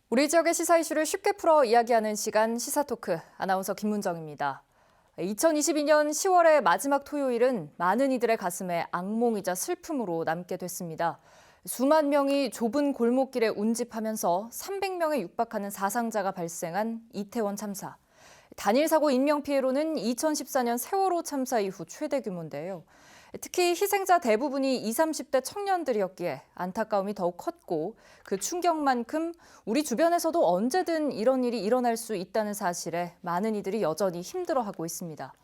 우리 지역의 시사 이슈를 쉽게 풀어 이야기하는 시간 시사토크, 아나운서 김문정입니다. 2022년 10월의 마지막 토요일은 많은 이들의 가슴에 악몽이자 슬픔으로 남게 됐습니다. 수만 명이 좁은 골목길에 운집하면서 300명에 육박하는 사상자가 발생한 이태원 참사. 단일 사고 인명피해로는 2014년 세월호 참사 이후 최대 규모인데요. 특히 희생자 대부분이 20, 30대 청년들이었기에 안타까움이 더욱 컸고 그 충격만큼 우리 주변에서도 언제든 이런 일이 일어날 수 있다는 사실에 많은 이들이 여전히 힘들어하고 있습니다.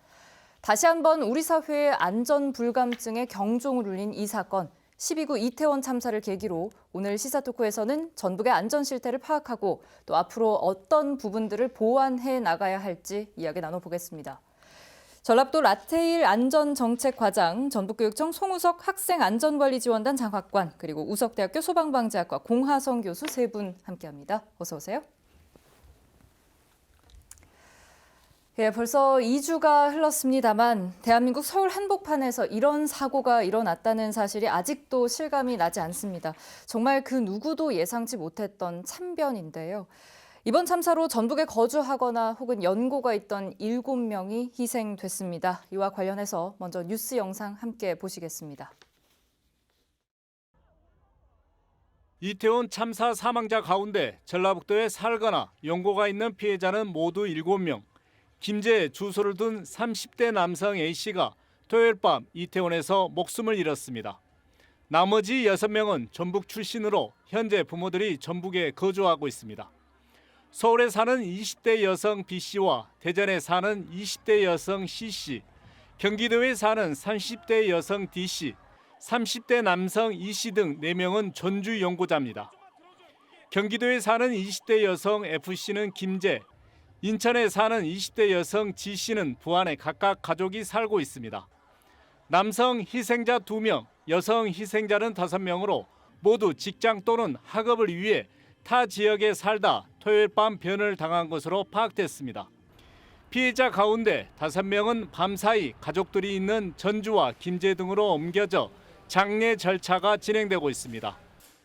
다시 한번 우리 사회의 안전 불감증에 경종을 울린 이 사건, 12구 이태원 참사를 계기로 오늘 시사토크에서는 전북의 안전 실태를 파악하고 또 앞으로 어떤 부분들을 보완해 나가야 할지 이야기 나눠보겠습니다. 전라북도 라테일 안전정책과장, 전북교육청 송우석 학생안전관리지원단 장학관, 그리고 우석대학교 소방방재학과 공하성 교수 세 분 함께합니다. 어서 오세요. 벌써 2주가 흘렀습니다만 대한민국 서울 한복판에서 이런 사고가 일어났다는 사실이 아직도 실감이 나지 않습니다. 정말 그 누구도 예상치 못했던 참변인데요. 이번 참사로 전북에 거주하거나 혹은 연고가 있던 7명이 희생됐습니다. 이와 관련해서 먼저 뉴스 영상 함께 보시겠습니다. 이태원 참사 사망자 가운데 전라북도에 살거나 연고가 있는 피해자는 모두 7명. 김제에 주소를 둔 30대 남성 A씨가 토요일 밤 이태원에서 목숨을 잃었습니다. 나머지 6명은 전북 출신으로 현재 부모들이 전북에 거주하고 있습니다. 서울에 사는 20대 여성 B씨와 대전에 사는 20대 여성 C씨, 경기도에 사는 30대 여성 D씨, 30대 남성 E씨 등 4명은 전주 연고자입니다. 경기도에 사는 20대 여성 F씨는 김제, 인천에 사는 20대 여성 G씨는 부안에 각각 가족이 살고 있습니다. 남성 희생자 2명, 여성 희생자는 5명으로 모두 직장 또는 학업을 위해 타 지역에 살다 토요일 밤 변을 당한 것으로 파악됐습니다. 피해자 가운데 5명은 밤사이 가족들이 있는 전주와 김제 등으로 옮겨져 장례 절차가 진행되고 있습니다.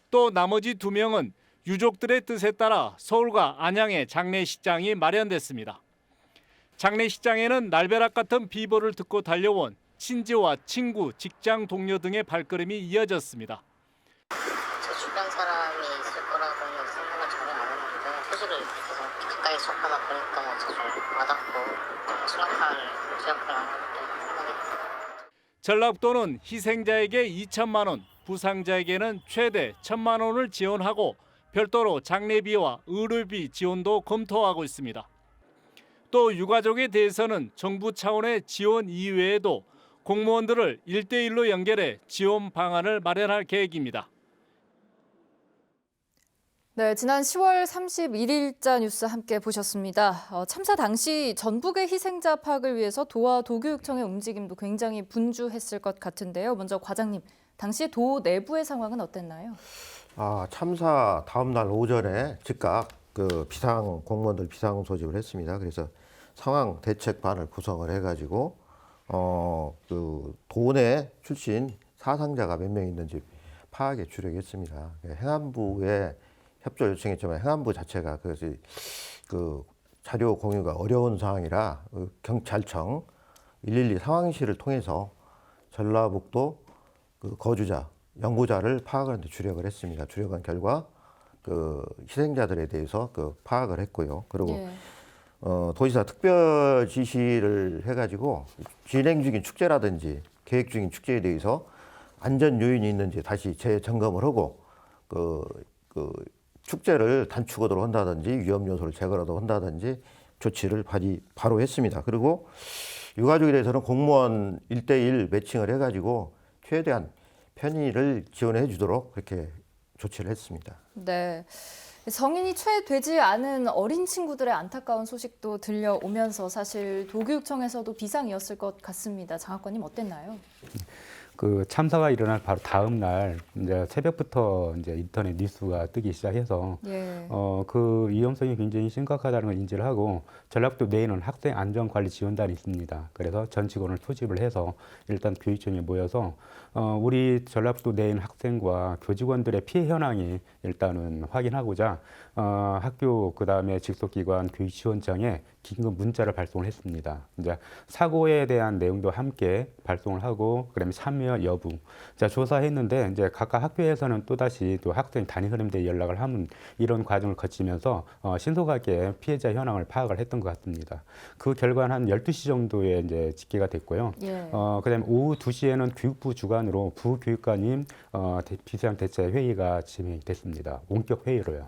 또 나머지 2명은 유족들의 뜻에 따라 서울과 안양의 장례식장이 마련됐습니다. 장례식장에는 날벼락 같은 비보를 듣고 달려온 친지와 친구, 직장 동료 등의 발걸음이 이어졌습니다. 제 주변 사람이 있을 거라고는 생각을 전혀 안 했는데 소식을 가까이 접하다 보니까 좀 와닿고 심각한 기억을 남겼는데 생각이 났어요. 전라북도는 희생자에게 2천만 원, 부상자에게는 최대 1,000만 원을 지원하고 별도로 장례비와 의료비 지원도 검토하고 있습니다. 또 유가족에 대해서는 정부 차원의 지원 이외에도 공무원들을 1대1로 연결해 지원 방안을 마련할 계획입니다. 네, 지난 10월 31일자 뉴스 함께 보셨습니다. 참사 당시 전북의 희생자 파악을 위해서 도와 도교육청의 움직임도 굉장히 분주했을 것 같은데요. 먼저 과장님, 당시 도 내부의 상황은 어땠나요? 참사 다음 날 오전에 즉각 비상 공무원들 비상 소집을 했습니다. 그래서 상황 대책반을 구성을 해가지고 도내 출신 사상자가 몇 명 있는지 파악에 주력했습니다. 행안부에 협조 요청했지만 행안부 자체가 자료 공유가 어려운 상황이라 경찰청 112 상황실을 통해서 전라북도 거주자, 연고자를 파악하는 데 주력을 했습니다. 주력한 결과 희생자들에 대해서 파악을 했고요. 그리고 도지사 특별 지시를 해가지고 진행 중인 축제라든지 계획 중인 축제에 대해서 안전 요인이 있는지 다시 재점검을 하고 축제를 단축하도록 한다든지 위험 요소를 제거하도록 한다든지 조치를 바로 했습니다. 그리고 유가족에 대해서는 공무원 1대1 매칭을 해가지고 최대한 편의를 지원해 주도록 그렇게 조치를 했습니다. 네. 성인이 채 되지 않은 어린 친구들의 안타까운 소식도 들려오면서 사실 도교육청에서도 비상이었을 것 같습니다. 장학관님 어땠나요? 그 참사가 일어날 바로 다음 날 이제 새벽부터 이제 인터넷 뉴스가 뜨기 시작해서 예. 그 위험성이 굉장히 심각하다는 걸 인지를 하고 전라북도 내에는 학생 안전관리 지원단이 있습니다. 그래서 전 직원을 소집을 해서 일단 교육청에 모여서 우리 전라북도 내에 있는 학생과 교직원들의 피해 현황이 일단은 확인하고자 학교 그다음에 직속기관 교육지원청에 긴급 문자를 발송을 했습니다. 이제 사고에 대한 내용도 함께 발송을 하고 그다음에 참여 여부 자 조사했는데 이제 각각 학교에서는 또다시 또 학생 담임 선생님들 연락을 하면 이런 과정을 거치면서 신속하게 피해자 현황을 파악을 했던 것 같습니다. 그 결과는 한 12시 정도에 이제 집계가 됐고요. 예. 그다음에 오후 2시에는 교육부 주관으로 부교육관님 비상 대책 회의가 진행됐습니다. 원격 회의로요.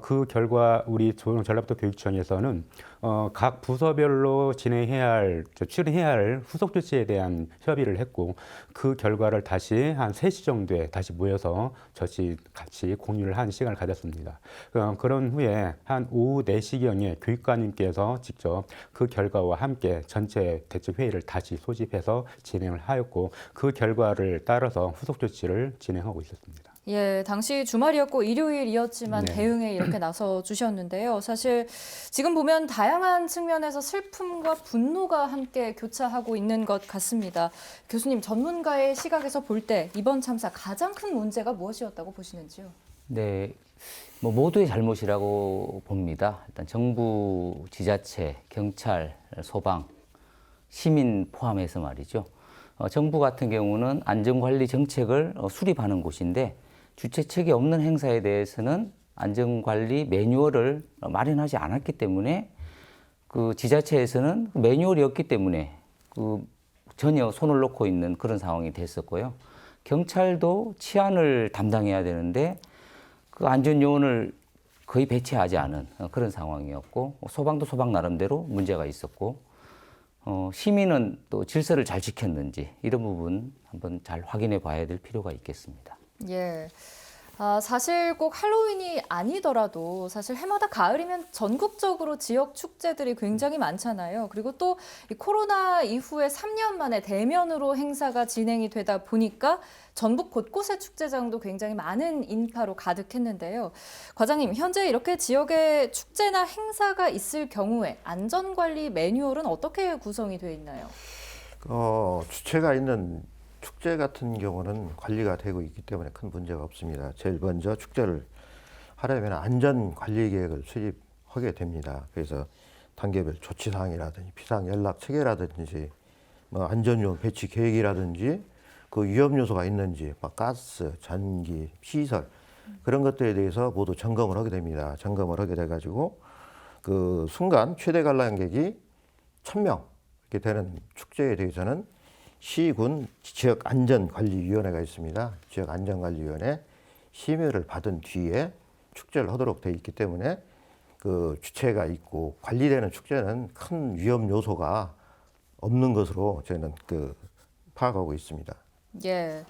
그 결과 우리 전라북도 교육청에서는 각 부서별로 추진해야 할 후속 조치에 대한 협의를 했고 그 결과를 다시 한 3시 정도에 다시 모여서 같이 공유를 한 시간을 가졌습니다. 그런 후에 한 오후 4시경에 교육관님께서 직접 그 결과와 함께 전체 대책 회의를 다시 소집해서 진행을 하였고 그 결과를 따라서 후속 조치를 진행하고 있었습니다. 예, 당시 주말이었고 일요일이었지만 네. 대응에 이렇게 나서 주셨는데요. 사실 지금 보면 다양한 측면에서 슬픔과 분노가 함께 교차하고 있는 것 같습니다. 교수님, 전문가의 시각에서 볼 때 이번 참사 가장 큰 문제가 무엇이었다고 보시는지요? 네, 뭐 모두의 잘못이라고 봅니다. 일단 정부, 지자체, 경찰, 소방, 시민 포함해서 말이죠. 정부 같은 경우는 안전관리 정책을 수립하는 곳인데 주최책이 없는 행사에 대해서는 안전관리 매뉴얼을 마련하지 않았기 때문에 그 지자체에서는 매뉴얼이 없기 때문에 그 전혀 손을 놓고 있는 그런 상황이 됐었고요. 경찰도 치안을 담당해야 되는데 그 안전요원을 거의 배치하지 않은 그런 상황이었고 소방도 소방 나름대로 문제가 있었고 시민은 또 질서를 잘 지켰는지 이런 부분 한번 잘 확인해 봐야 될 필요가 있겠습니다. 예. 사실 꼭 할로윈이 아니더라도 사실 해마다 가을이면 전국적으로 지역 축제들이 굉장히 많잖아요. 그리고 또 이 코로나 이후에 3년 만에 대면으로 행사가 진행이 되다 보니까 전북 곳곳의 축제장도 굉장히 많은 인파로 가득했는데요. 과장님, 현재 이렇게 지역에 축제나 행사가 있을 경우에 안전관리 매뉴얼은 어떻게 구성이 되어 있나요? 주체가 있는 축제 같은 경우는 관리가 되고 있기 때문에 큰 문제가 없습니다. 제일 먼저 축제를 하려면 안전 관리 계획을 수립하게 됩니다. 그래서 단계별 조치 사항이라든지 비상 연락 체계라든지 뭐 안전요원 배치 계획이라든지 그 위험 요소가 있는지 막 가스, 전기, 시설 그런 것들에 대해서 모두 점검을 하게 됩니다. 점검을 하게 돼 가지고 그 순간 최대 관람객이 1,000명 이렇게 되는 축제에 대해서는 시군 지역안전관리위원회가 있습니다. 지역안전관리위원회 심의를 받은 뒤에 축제를 하도록 돼 있기 때문에 그 주체가 있고 관리되는 축제는 큰 위험 요소가 없는 것으로 저는 파악하고 있습니다. 예.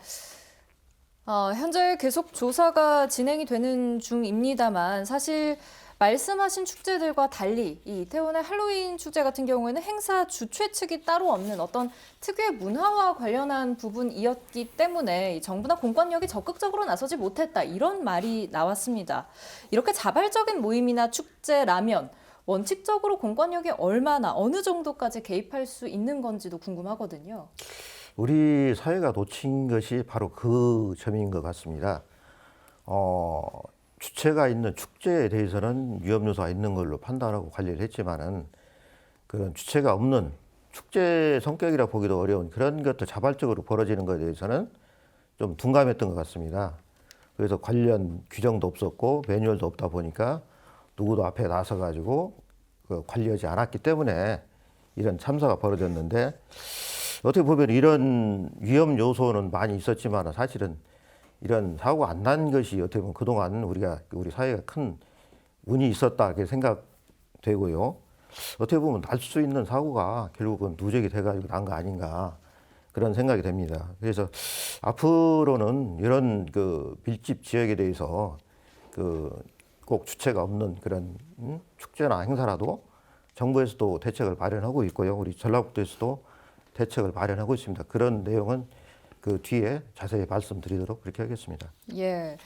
현재 계속 조사가 진행이 되는 중입니다만 사실 말씀하신 축제들과 달리 이 이태원의 할로윈 축제 같은 경우에는 행사 주최 측이 따로 없는 어떤 특유의 문화와 관련한 부분이었기 때문에 정부나 공권력이 적극적으로 나서지 못했다 이런 말이 나왔습니다. 이렇게 자발적인 모임이나 축제라면 원칙적으로 공권력이 얼마나 어느 정도까지 개입할 수 있는 건지도 궁금하거든요. 우리 사회가 놓친 것이 바로 그 점인 것 같습니다. 주체가 있는 축제에 대해서는 위험 요소가 있는 걸로 판단하고 관리를 했지만은 그런 주체가 없는 축제 성격이라 보기도 어려운 그런 것도 자발적으로 벌어지는 것에 대해서는 좀 둔감했던 것 같습니다. 그래서 관련 규정도 없었고 매뉴얼도 없다 보니까 누구도 앞에 나서 가지고 관리하지 않았기 때문에 이런 참사가 벌어졌는데 어떻게 보면 이런 위험 요소는 많이 있었지만 사실은 이런 사고가 안 난 것이 어떻게 보면 그동안 우리 사회가 큰 운이 있었다 이렇게 생각되고요. 어떻게 보면 날 수 있는 사고가 결국은 누적이 돼가지고 난 거 아닌가 그런 생각이 됩니다. 그래서 앞으로는 이런 밀집 지역에 대해서 꼭 주체가 없는 그런 축제나 행사라도 정부에서도 대책을 마련하고 있고요. 우리 전라북도에서도 대책을 마련하고 있습니다. 그런 내용은 그 뒤에 자세히 말씀드리도록 그렇게 하겠습니다. 예.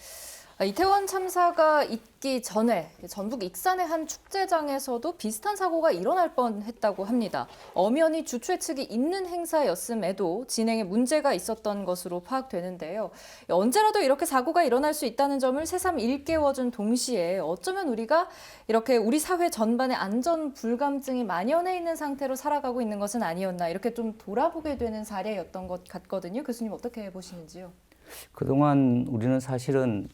이태원 참사가 있기 전에 전북 익산의 한 축제장에서도 비슷한 사고가 일어날 뻔했다고 합니다. 엄연히 주최 측이 있는 행사였음에도 진행에 문제가 있었던 것으로 파악되는데요. 언제라도 이렇게 사고가 일어날 수 있다는 점을 새삼 일깨워준 동시에 어쩌면 우리가 이렇게 우리 사회 전반에 안전 불감증이 만연해 있는 상태로 살아가고 있는 것은 아니었나 이렇게 좀 돌아보게 되는 사례였던 것 같거든요. 교수님 어떻게 보시는지요? 그동안 우리는 사실은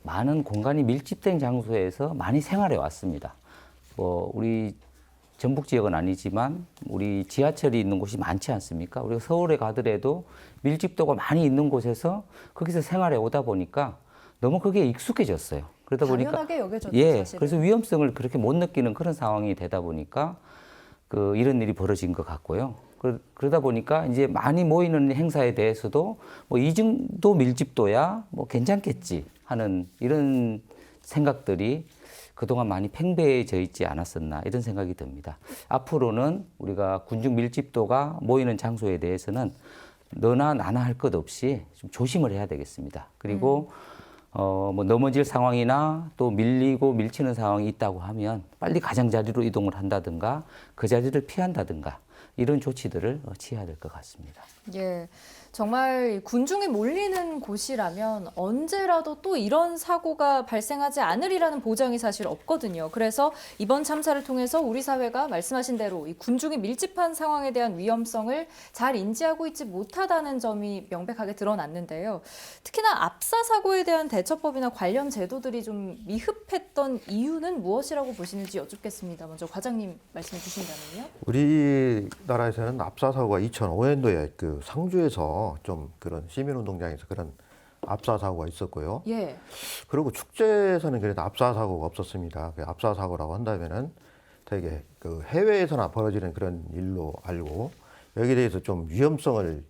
많은 공간이 밀집된 장소에서 많이 생활해 왔습니다. 우리 전북 지역은 아니지만 우리 지하철이 있는 곳이 많지 않습니까? 우리가 서울에 가더라도 밀집도가 많이 있는 곳에서 거기서 생활해 오다 보니까 너무 그게 익숙해졌어요. 그러다 보니까 당연하게 여겨졌죠, 예, 사실은. 그래서 위험성을 그렇게 못 느끼는 그런 상황이 되다 보니까 이런 일이 벌어진 것 같고요. 그러다 보니까 이제 많이 모이는 행사에 대해서도 이 정도 밀집도야 괜찮겠지 하는 이런 생각들이 그동안 많이 팽배해져 있지 않았었나 이런 생각이 듭니다. 앞으로는 우리가 군중 밀집도가 모이는 장소에 대해서는 너나 나나 할 것 없이 좀 조심을 해야 되겠습니다. 그리고 넘어질 상황이나 또 밀리고 밀치는 상황이 있다고 하면 빨리 가장자리로 이동을 한다든가 그 자리를 피한다든가 이런 조치들을 취해야 될 것 같습니다. 예, 정말 군중이 몰리는 곳이라면 언제라도 또 이런 사고가 발생하지 않으리라는 보장이 사실 없거든요. 그래서 이번 참사를 통해서 우리 사회가 말씀하신 대로 이 군중이 밀집한 상황에 대한 위험성을 잘 인지하고 있지 못하다는 점이 명백하게 드러났는데요. 특히나 압사 사고에 대한 대처법이나 관련 제도들이 좀 미흡했던 이유는 무엇이라고 보시는지 여쭙겠습니다. 먼저 과장님 말씀해 주신다면요. 우리나라에서는 압사 사고가 2005년도에 그 상주에서 좀 그런 시민운동장에서 그런 압사 사고가 있었고요. 예. 그리고 축제에서는 그래도 압사 사고가 없었습니다. 그 압사 사고라고 한다면은 되게 그 해외에서나 벌어지는 그런 일로 알고 여기에 대해서 좀 위험성을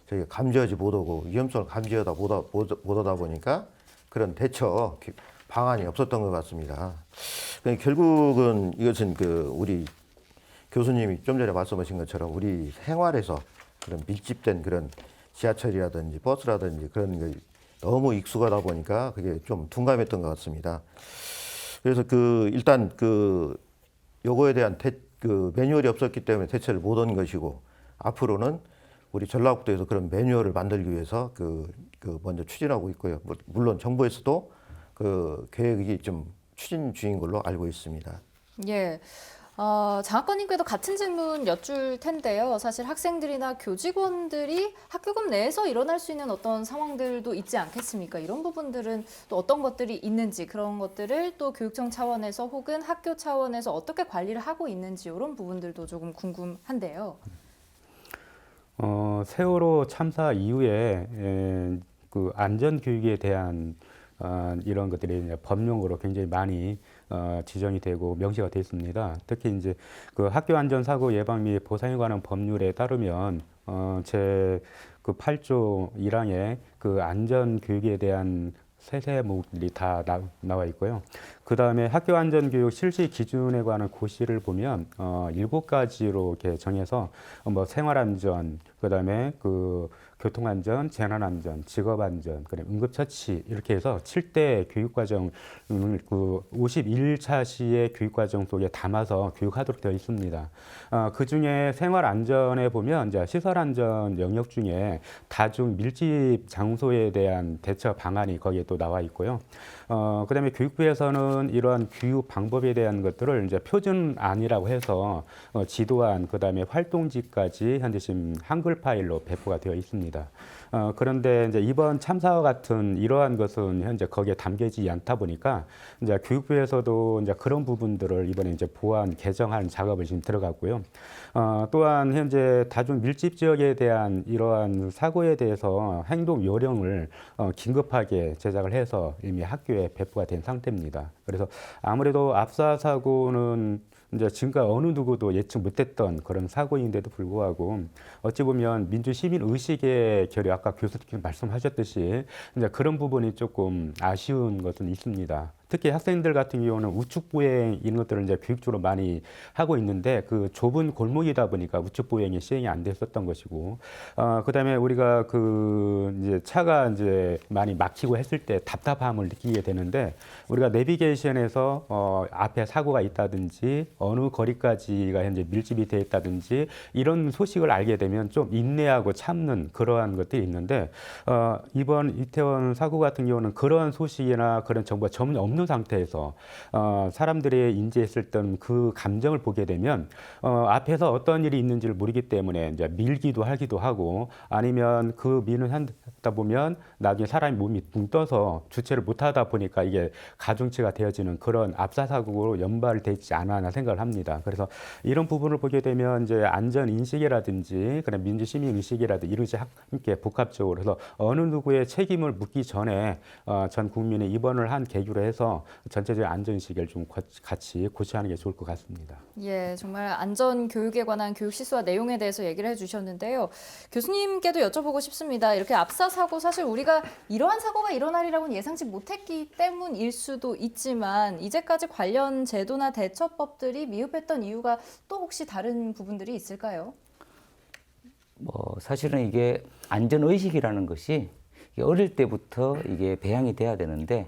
저희가 감지하지 못하고 위험성을 감지하다 못하다 보니까 그런 대처 방안이 없었던 것 같습니다. 그러니까 결국은 이것은 우리 교수님이 좀 전에 말씀하신 것처럼 우리 생활에서 그런 밀집된 그런 지하철이라든지 버스라든지 그런 게 너무 익숙하다 보니까 그게 좀 둔감했던 것 같습니다. 그래서 일단 요거에 대한 매뉴얼이 없었기 때문에 대처를 못한 것이고 앞으로는 우리 전라북도에서 그런 매뉴얼을 만들기 위해서 먼저 추진하고 있고요. 물론 정부에서도 계획이 좀 추진 중인 걸로 알고 있습니다. 예. 장학관님께도 같은 질문 여쭐 텐데요. 사실 학생들이나 교직원들이 학교급 내에서 일어날 수 있는 어떤 상황들도 있지 않겠습니까? 이런 부분들은 또 어떤 것들이 있는지 그런 것들을 또 교육청 차원에서 혹은 학교 차원에서 어떻게 관리를 하고 있는지 이런 부분들도 조금 궁금한데요. 세월호 참사 이후에 그 안전 교육에 대한 이런 것들이 이제 법령으로 굉장히 많이 지정이 되고 명시가 되어 있습니다. 특히 이제 그 학교 안전 사고 예방 및 보상에 관한 법률에 따르면 제 8조 1항에 그 안전 교육에 대한 세세목들이 다 나와 있고요. 그 다음에 학교 안전 교육 실시 기준에 관한 고시를 보면 7가지로 이렇게 정해서 생활 안전, 그 다음에 교통안전, 재난안전, 직업안전, 그다음에 응급처치 이렇게 해서 7대 교육과정 51차시의 교육과정 속에 담아서 교육하도록 되어 있습니다. 그 중에 생활안전에 보면 이제 시설안전 영역 중에 다중 밀집 장소에 대한 대처 방안이 거기에 또 나와 있고요. 그다음에 교육부에서는 이러한 교육 방법에 대한 것들을 이제 표준안이라고 해서 지도안, 그다음에 활동지까지 현재 지금 한글 파일로 배포가 되어 있습니다. 그런데 이제 이번 참사와 같은 이러한 것은 현재 거기에 담겨지지 않다 보니까 이제 교육부에서도 이제 그런 부분들을 이번에 이제 보완 개정하는 작업을 지금 들어갔고요. 또한 현재 다중 밀집 지역에 대한 이러한 사고에 대해서 행동 요령을 긴급하게 제작을 해서 이미 학교에 배포가 된 상태입니다. 그래서 아무래도 압사 사고는 이제 지금까지 어느 누구도 예측 못했던 그런 사고인데도 불구하고 어찌 보면 민주 시민 의식의 결이 아까 교수님께서 말씀하셨듯이 이제 그런 부분이 조금 아쉬운 것은 있습니다. 특히 학생들 같은 경우는 우측 보행 이런 것들을 이제 교육적으로 많이 하고 있는데 그 좁은 골목이다 보니까 우측 보행이 시행이 안 됐었던 것이고, 그다음에 우리가 그 이제 차가 이제 많이 막히고 했을 때 답답함을 느끼게 되는데, 우리가 내비게이션에서 앞에 사고가 있다든지 어느 거리까지가 현재 밀집이 되어 있다든지 이런 소식을 알게 되면 좀 인내하고 참는 그러한 것들이 있는데, 이번 이태원 사고 같은 경우는 그러한 소식이나 그런 정보가 전혀 없는 상태에서 사람들이 인지했을 때 그 감정을 보게 되면 앞에서 어떤 일이 있는지를 모르기 때문에 이제 밀기도 하기도 하고, 아니면 그 미는 하다 보면 나중에 사람이 몸이 붕 떠서 주체를 못하다 보니까 이게 가중치가 되어지는 그런 압사 사고로 연발되지 않았나 생각을 합니다. 그래서 이런 부분을 보게 되면 이제 안전 인식이라든지 그런 민주 시민 의식이라든지 이루지 함께 복합적으로 해서 어느 누구의 책임을 묻기 전에 전 국민이 입원을 한 계기로 해서 전체적인 안전 인식을 좀 같이 고취하는 게 좋을 것 같습니다. 예, 정말 안전 교육에 관한 교육 시수와 내용에 대해서 얘기를 해주셨는데요. 교수님께도 여쭤보고 싶습니다. 이렇게 압사 사고, 사실 우리가 이러한 사고가 일어나리라고는 예상치 못했기 때문일 수도 있지만 이제까지 관련 제도나 대처법들이 미흡했던 이유가 또 혹시 다른 부분들이 있을까요? 사실은 이게 안전의식이라는 것이 어릴 때부터 이게 배양이 돼야 되는데,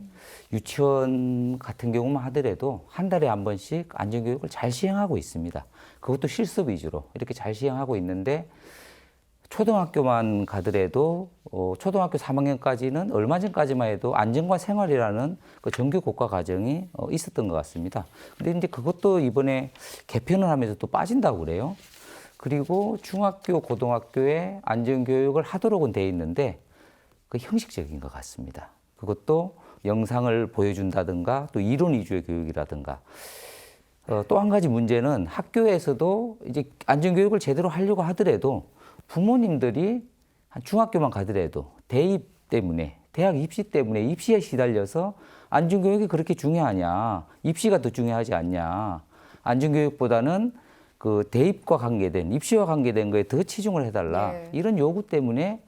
유치원 같은 경우만 하더라도 한 달에 한 번씩 안전교육을 잘 시행하고 있습니다. 그것도 실습 위주로 이렇게 잘 시행하고 있는데, 초등학교만 가더라도 초등학교 3학년까지는 얼마 전까지만 해도 안전과 생활이라는 그 정규 국가 과정이 있었던 것 같습니다. 근데 이제 그것도 이번에 개편을 하면서 또 빠진다고 그래요. 그리고 중학교, 고등학교에 안전교육을 하도록은 돼 있는데 그 형식적인 것 같습니다. 그것도 영상을 보여준다든가 또 이론 위주의 교육이라든가, 또 한 가지 문제는 학교에서도 이제 안전교육을 제대로 하려고 하더라도 부모님들이 한 중학교만 가더라도 대입 때문에, 대학 입시 때문에 입시에 시달려서 안전교육이 그렇게 중요하냐, 입시가 더 중요하지 않냐, 안전교육보다는 그 대입과 관계된, 입시와 관계된 거에 더 치중을 해달라, 네. 이런 요구 때문에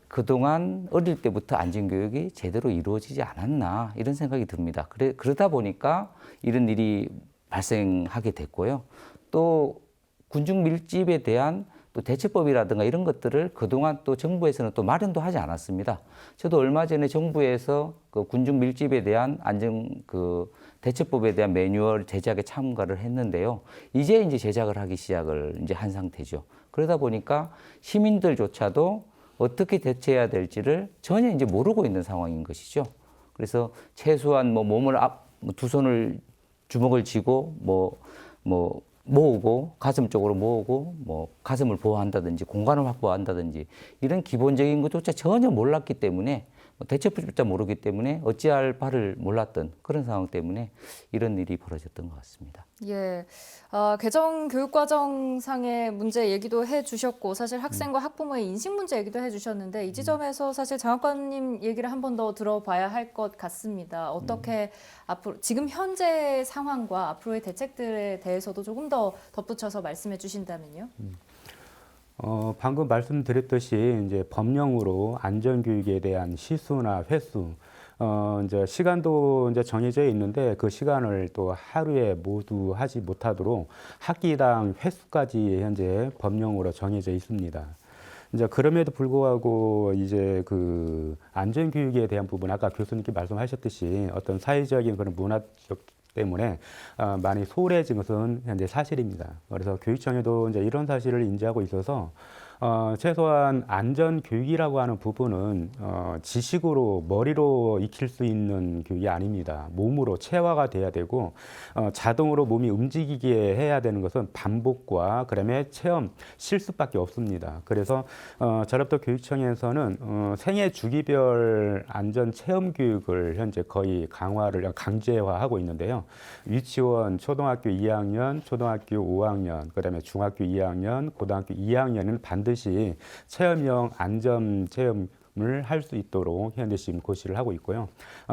그동안 어릴 때부터 안전교육이 제대로 이루어지지 않았나, 이런 생각이 듭니다. 그러다 보니까 이런 일이 발생하게 됐고요. 또 군중 밀집에 대한 또 대처법이라든가 이런 것들을 그동안 또 정부에서는 또 마련도 하지 않았습니다. 저도 얼마 전에 정부에서 그 군중 밀집에 대한 대처법에 대한 매뉴얼 제작에 참가를 했는데요. 이제 제작을 하기 시작을 이제 한 상태죠. 그러다 보니까 시민들조차도 어떻게 대처해야 될지를 전혀 이제 모르고 있는 상황인 것이죠. 그래서 최소한 몸을 두 손을 주먹을 쥐고 모으고 가슴 쪽으로 모으고 가슴을 보호한다든지 공간을 확보한다든지 이런 기본적인 것조차 전혀 몰랐기 때문에, 대처법조차 모르기 때문에 어찌할 바를 몰랐던 그런 상황 때문에 이런 일이 벌어졌던 것 같습니다. 예, 개정 교육과정상의 문제 얘기도 해주셨고, 사실 학생과 학부모의 인식 문제 얘기도 해주셨는데, 이 지점에서 사실 장학관님 얘기를 한 번 더 들어봐야 할 것 같습니다. 어떻게 앞으로 지금 현재 상황과 앞으로의 대책들에 대해서도 조금 더 덧붙여서 말씀해 주신다면요. 방금 말씀드렸듯이 이제 법령으로 안전교육에 대한 시수나 횟수, 이제 시간도 이제 정해져 있는데 그 시간을 또 하루에 모두 하지 못하도록 학기당 횟수까지 현재 법령으로 정해져 있습니다. 이제 그럼에도 불구하고 이제 그 안전교육에 대한 부분, 아까 교수님께 말씀하셨듯이 어떤 사회적인 그런 문화적 때문에 많이 소홀해진 것은 현재 사실입니다. 그래서 교육청에도 이제 이런 사실을 인지하고 있어서 최소한 안전 교육이라고 하는 부분은 지식으로 머리로 익힐 수 있는 교육이 아닙니다. 몸으로 체화가 돼야 되고 자동으로 몸이 움직이게 해야 되는 것은 반복과 그다음에 체험, 실습밖에 없습니다. 그래서 전라북도 교육청에서는 생애 주기별 안전 체험 교육을 현재 거의 강제화하고 있는데요. 유치원, 초등학교 2학년, 초등학교 5학년, 그다음에 중학교 2학년, 고등학교 2학년은 반드시 체험형 안전 체험 할 수 있도록 현재 지금 고시를 하고 있고요.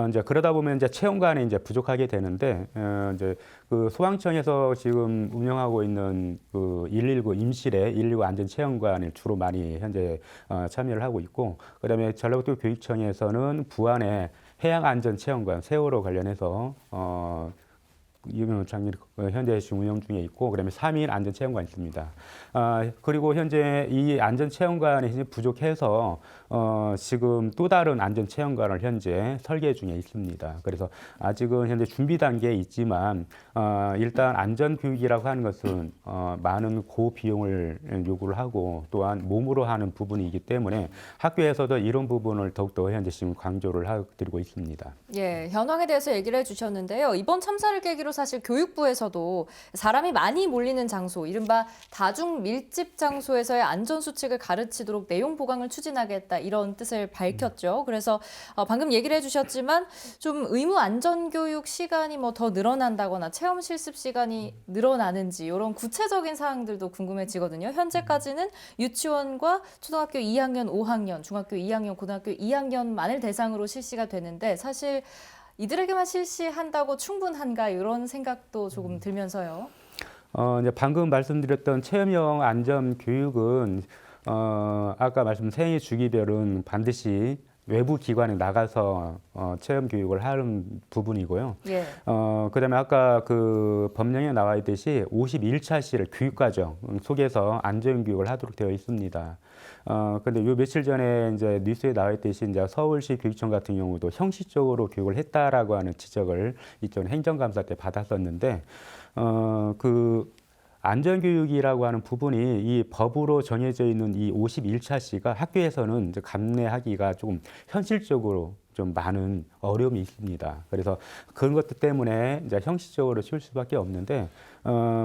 이제 그러다 보면 이제 체험관이 이제 부족하게 되는데 이제 그 소방청에서 지금 운영하고 있는 그 119 임실의 119 안전체험관을 주로 많이 현재 참여를 하고 있고, 그다음에 전라북도 교육청에서는 부안의 해양안전체험관 세월호 관련해서 장님 현재 지금 운영 중에 있고, 그다음에 3일 안전체험관 있습니다. 그리고 현재 이 안전체험관이 부족해서 지금 또 다른 안전체험관을 현재 설계 중에 있습니다. 그래서 아직은 현재 준비 단계에 있지만 일단 안전교육이라고 하는 것은 많은 고비용을 요구를 하고 또한 몸으로 하는 부분이기 때문에 학교에서도 이런 부분을 더욱더 현재 지금 강조를 드리고 있습니다. 예, 현황에 대해서 얘기를 해주셨는데요. 이번 참사를 계기로 사실 교육부에서도 사람이 많이 몰리는 장소, 이른바 다중 밀집 장소에서의 안전수칙을 가르치도록 내용 보강을 추진하겠다, 이런 뜻을 밝혔죠. 그래서 방금 얘기를 해주셨지만 좀 의무 안전교육 시간이 뭐 더 늘어난다거나 체험 실습 시간이 늘어나는지 이런 구체적인 사항들도 궁금해지거든요. 현재까지는 유치원과 초등학교 2학년, 5학년, 중학교 2학년, 고등학교 2학년만을 대상으로 실시가 되는데 사실 이들에게만 실시한다고 충분한가 이런 생각도 조금 들면서요. 이제 방금 말씀드렸던 체험형 안전 교육은 아까 말씀 생애 주기별은 반드시 외부 기관에 나가서 체험 교육을 하는 부분이고요. 예. 그다음에 아까 그 법령에 나와 있듯이 51차 시를 교육과정 속에서 안전 교육을 하도록 되어 있습니다. 근데 요 며칠 전에 이제 뉴스에 나와 있듯이 이제 서울시 교육청 같은 경우도 형식적으로 교육을 했다라고 하는 지적을 이전 행정감사 때 받았었는데 그 안전교육이라고 하는 부분이 이 법으로 정해져 있는 이 51차 시가 학교에서는 이제 감내하기가 조금 현실적으로 좀 많은 어려움이 있습니다. 그래서 그런 것들 때문에 이제 형식적으로 치울 수밖에 없는데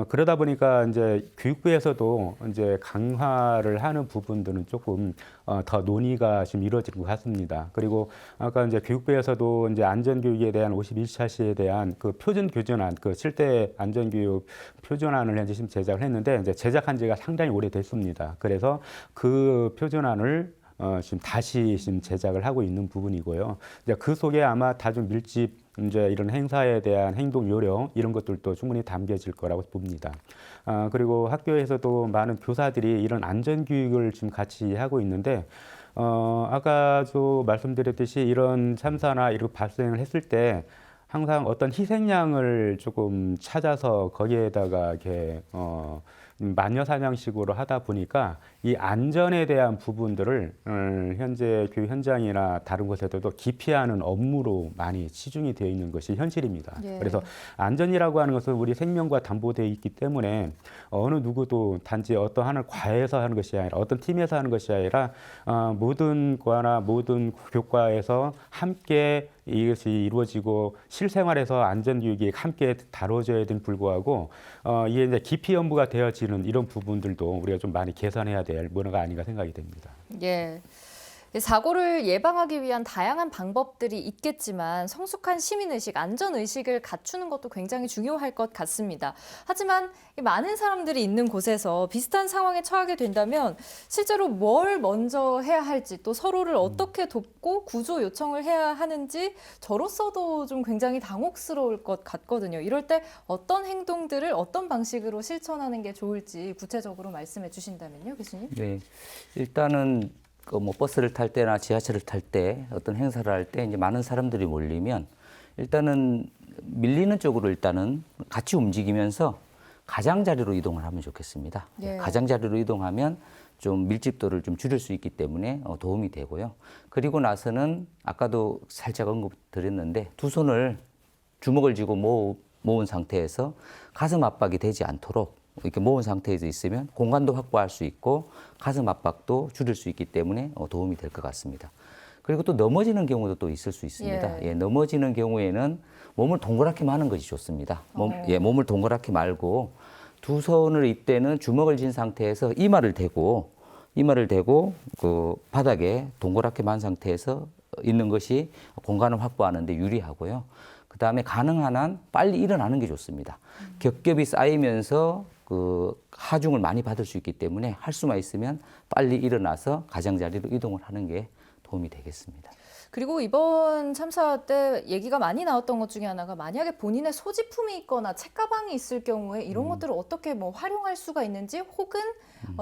그러다 보니까 이제 교육부에서도 이제 강화를 하는 부분들은 조금 더 논의가 지금 이루어지는 것 같습니다. 그리고 아까 이제 교육부에서도 이제 안전교육에 대한 51차 시에 대한 그 표준 교준안, 그 실태 안전교육 표준안을 현재 지금 제작을 했는데 이제 제작한 지가 상당히 오래됐습니다. 그래서 그 표준안을 지금 다시 지금 제작을 하고 있는 부분이고요. 이제 그 속에 아마 다중 밀집 이제 이런 행사에 대한 행동 요령 이런 것들도 충분히 담겨질 거라고 봅니다. 그리고 학교에서도 많은 교사들이 이런 안전 교육을 지금 같이 하고 있는데 아까도 말씀드렸듯이 이런 참사나 이런 발생을 했을 때 항상 어떤 희생양을 조금 찾아서 거기에다가 이렇게 마녀사냥식으로 하다 보니까 이 안전에 대한 부분들을 현재 교육 현장이나 다른 곳에서도 기피하는 업무로 많이 치중이 되어 있는 것이 현실입니다. 예. 그래서 안전이라고 하는 것은 우리 생명과 담보되어 있기 때문에 어느 누구도 단지 어떤 하나를 과에서 하는 것이 아니라 어떤 팀에서 하는 것이 아니라 모든 과나 모든 교과에서 함께 이것이 이루어지고 실생활에서 안전교육이 함께 다뤄져야 됨 불구하고 이게 이제 기피 업무가 되어지는 이런 부분들도 우리가 좀 많이 개선해야 될 문화가 아닌가 생각이 됩니다. 예. 사고를 예방하기 위한 다양한 방법들이 있겠지만 성숙한 시민의식, 안전의식을 갖추는 것도 굉장히 중요할 것 같습니다. 하지만 많은 사람들이 있는 곳에서 비슷한 상황에 처하게 된다면 실제로 뭘 먼저 해야 할지 또 서로를 어떻게 돕고 구조 요청을 해야 하는지 저로서도 좀 굉장히 당혹스러울 것 같거든요. 이럴 때 어떤 행동들을 어떤 방식으로 실천하는 게 좋을지 구체적으로 말씀해 주신다면요, 교수님? 네, 일단은 그 뭐 버스를 탈 때나 지하철을 탈 때 어떤 행사를 할 때 이제 많은 사람들이 몰리면 일단은 밀리는 쪽으로 일단은 같이 움직이면서 가장자리로 이동을 하면 좋겠습니다. 예. 가장자리로 이동하면 좀 밀집도를 좀 줄일 수 있기 때문에 도움이 되고요. 그리고 나서는 아까도 살짝 언급드렸는데 두 손을 주먹을 쥐고 모은 상태에서 가슴 압박이 되지 않도록 이렇게 모은 상태에서 있으면 공간도 확보할 수 있고 가슴 압박도 줄일 수 있기 때문에 도움이 될 것 같습니다. 그리고 또 넘어지는 경우도 또 있을 수 있습니다. 예. 넘어지는 경우에는 몸을 동그랗게 마는 것이 좋습니다. 몸을 동그랗게 말고 두 손을 이때는 주먹을 쥔 상태에서 이마를 대고 그 바닥에 동그랗게 만 상태에서 있는 것이 공간을 확보하는 데 유리하고요. 그다음에 가능한 한 빨리 일어나는 게 좋습니다. 겹겹이 쌓이면서 그 하중을 많이 받을 수 있기 때문에 할 수만 있으면 빨리 일어나서 가장자리로 이동을 하는 게 도움이 되겠습니다. 그리고 이번 참사 때 얘기가 많이 나왔던 것 중에 하나가 만약에 본인의 소지품이 있거나 책가방이 있을 경우에 이런 것들을 어떻게 뭐 활용할 수가 있는지 혹은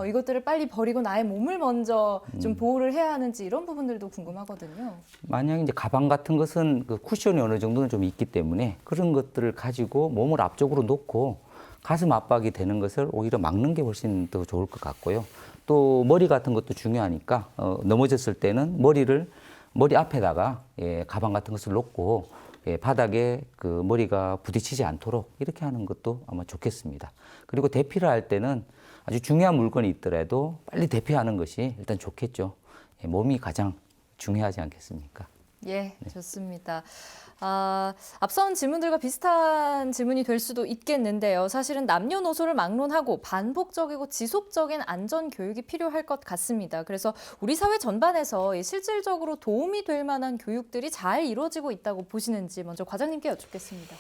이것들을 빨리 버리고 나의 몸을 먼저 좀 보호를 해야 하는지 이런 부분들도 궁금하거든요. 만약 이제 가방 같은 것은 그 쿠션이 어느 정도는 좀 있기 때문에 그런 것들을 가지고 몸을 앞쪽으로 놓고 가슴 압박이 되는 것을 오히려 막는 게 훨씬 더 좋을 것 같고요. 또 머리 같은 것도 중요하니까 넘어졌을 때는 머리 앞에다가 가방 같은 것을 놓고 바닥에 그 머리가 부딪히지 않도록 이렇게 하는 것도 아마 좋겠습니다. 그리고 대피를 할 때는 아주 중요한 물건이 있더라도 빨리 대피하는 것이 일단 좋겠죠. 몸이 가장 중요하지 않겠습니까? 예, 좋습니다. 앞선 질문들과 비슷한 질문이 될 수도 있겠는데요. 사실은 남녀노소를 막론하고 반복적이고 지속적인 안전 교육이 필요할 것 같습니다. 그래서 우리 사회 전반에서 실질적으로 도움이 될 만한 교육들이 잘 이루어지고 있다고 보시는지 먼저 과장님께 여쭙겠습니다.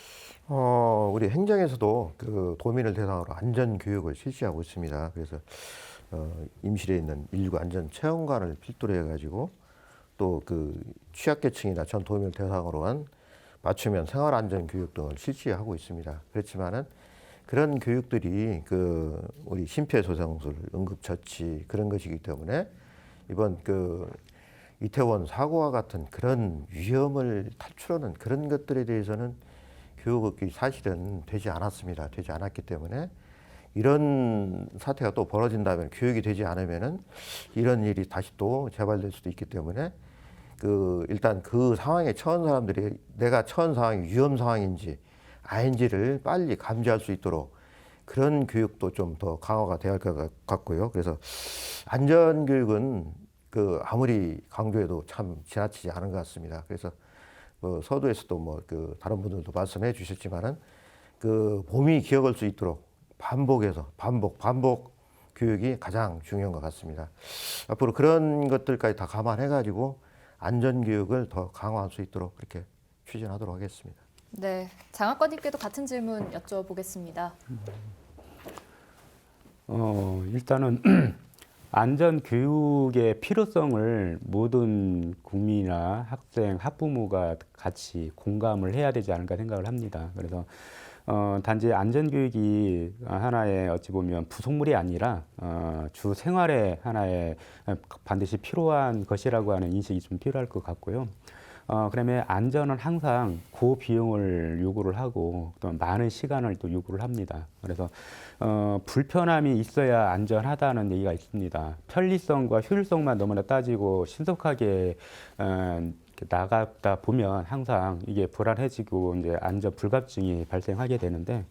우리 행정에서도 그 도민을 대상으로 안전 교육을 실시하고 있습니다. 그래서 임실에 있는 119 안전 체험관을 필두로 해가지고 또 그 취약계층이나 전 도민을 대상으로 한 맞춤형 생활안전교육 등을 실시하고 있습니다. 그렇지만은 그런 교육들이 그 우리 심폐소생술, 응급처치 그런 것이기 때문에 이번 그 이태원 사고와 같은 그런 위험을 탈출하는 그런 것들에 대해서는 교육이 사실은 되지 않았습니다. 되지 않았기 때문에 이런 사태가 또 벌어진다면 교육이 되지 않으면은 이런 일이 다시 또 재발될 수도 있기 때문에 일단 그 상황에 처한 사람들이 내가 처한 상황이 위험 상황인지 아닌지를 빨리 감지할 수 있도록 그런 교육도 좀 더 강화가 돼야 할 것 같고요. 그래서 안전 교육은 아무리 강조해도 참 지나치지 않은 것 같습니다. 그래서 서두에서도 다른 분들도 말씀해 주셨지만은 봄이 기억할 수 있도록 반복 교육이 가장 중요한 것 같습니다. 앞으로 그런 것들까지 다 감안해 가지고 안전 교육을 더 강화할 수 있도록 그렇게 추진하도록 하겠습니다. 네, 장학관님께도 같은 질문 여쭤보겠습니다. 일단은 안전 교육의 필요성을 모든 국민이나 학생, 학부모가 같이 공감을 해야 되지 않을까 생각을 합니다. 그래서 단지 안전교육이 하나의 어찌 보면 부속물이 아니라 주 생활의 하나의 반드시 필요한 것이라고 하는 인식이 좀 필요할 것 같고요. 그다음에 안전은 항상 고비용을 요구를 하고 또 많은 시간을 또 요구를 합니다. 그래서 불편함이 있어야 안전하다는 얘기가 있습니다. 편리성과 효율성만 너무나 따지고 신속하게 나가다 보면 항상 이게 불안해지고 이제 안전 불감증이 발생하게 되는데